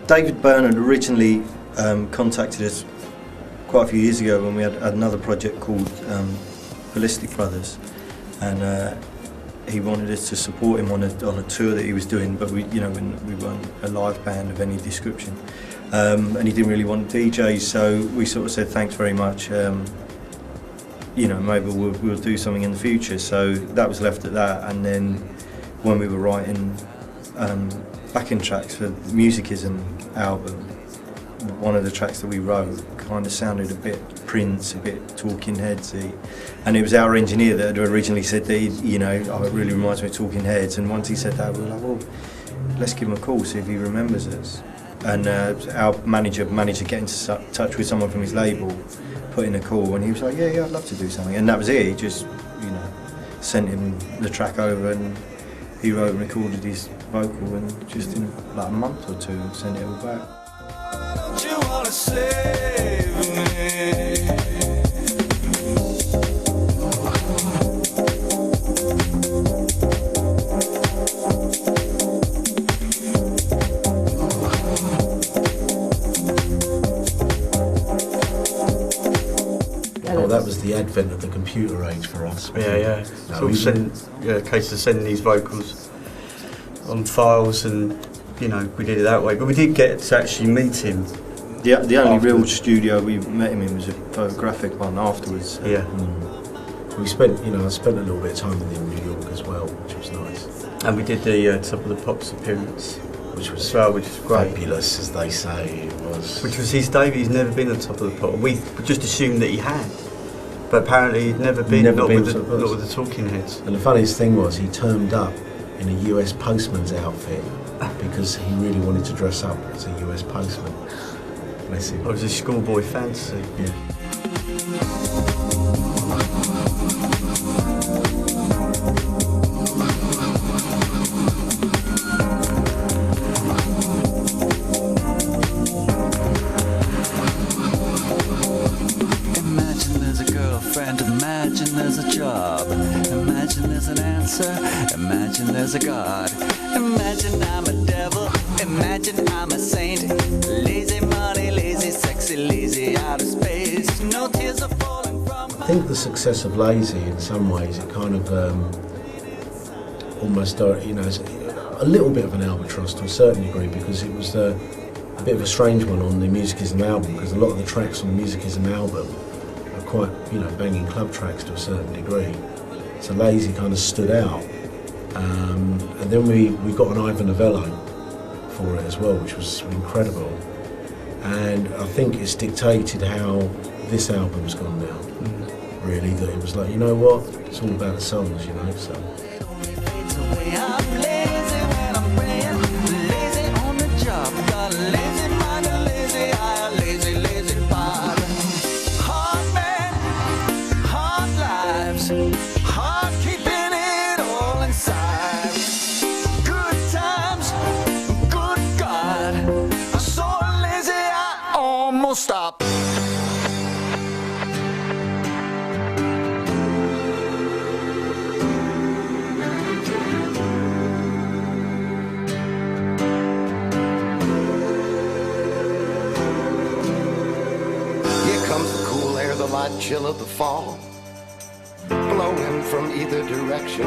David Byrne had originally contacted us quite a few years ago when we had another project called Holistic Brothers, and he wanted us to support him on a tour that he was doing, but we weren't a live band of any description, and he didn't really want DJs, so we sort of said thanks very much. Maybe we'll do something in the future. So that was left at that, and then when we were writing backing tracks for the Muzikizum album, one of the tracks that we wrote kind of sounded a bit Prince, a bit Talking Headsy, and it was our engineer that had originally said that it really reminds me of Talking Heads, and once he said that, we were like, well, let's give him a call, see if he remembers us. And our manager managed to get into touch with someone from his label, put in a call, and he was like, yeah, I'd love to do something, and that was it. He just sent him the track over, and he wrote and recorded his vocal, and just in like a month or two sent it all back. Don't you wanna save me? Oh, that was the advent of the computer age for us. Yeah. No, a case of sending these vocals on files, and we did it that way. But we did get to actually meet him. The only real studio we met him in was a photographic one afterwards. Yeah. We spent, I spent a little bit of time with him in New York as well, which was nice. And we did the Top of the Pops appearance, which was great. Fabulous, as they say it was. Which was his debut. He's never been on Top of the Pop. We just assumed that he had, but apparently he'd never been. Not with the Talking Heads. And the funniest thing was, he turned up in a US postman's outfit because he really wanted to dress up as a US postman. Bless him. It was a schoolboy fantasy. Yeah. Imagine there's a girlfriend, imagine there's a job, imagine there's an answer, imagine there's a God, imagine I'm a devil, imagine I'm a saint, lazy money, lazy sexy, lazy out of space, no tears are falling from my... I think the success of Lazy, in some ways, it kind of almost, is a little bit of an albatross to a certain degree, because it was a bit of a strange one on the Muzikizum album, because a lot of the tracks on the Muzikizum album are quite, banging club tracks to a certain degree. So Lazy kind of stood out. And then we got an Ivan Novello for it as well, which was incredible. And I think it's dictated how this album's gone now, really, that it was like, you know what, it's all about the songs, so. I'm lazy when I'm praying, lazy on the job, got a lazy mind, a lazy eye, a lazy body. Hard man, hard lives, hard keeping it all inside. Good times, good God, I'm so lazy I almost stopped. The light chill of the fall, blowing from either direction,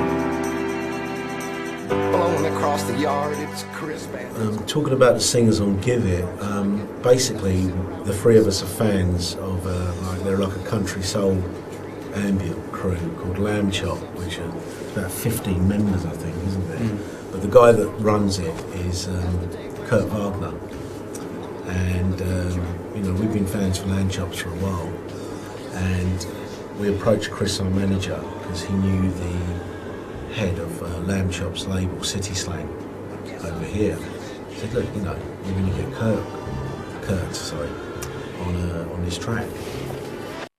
blowing across the yard, it's crisp and... Talking about the singers on Give It, basically the three of us are fans of, they're like a country soul ambient crew called Lamb Chop, which are about 15 members, I think, isn't there? But the guy that runs it is Kurt Wagner, and we've been fans for Lamb Chops for a while. And we approached Chris, our manager, because he knew the head of Lamb Chop's label, City Slang, over here. He said, look, we're going to get Kurt, on this track.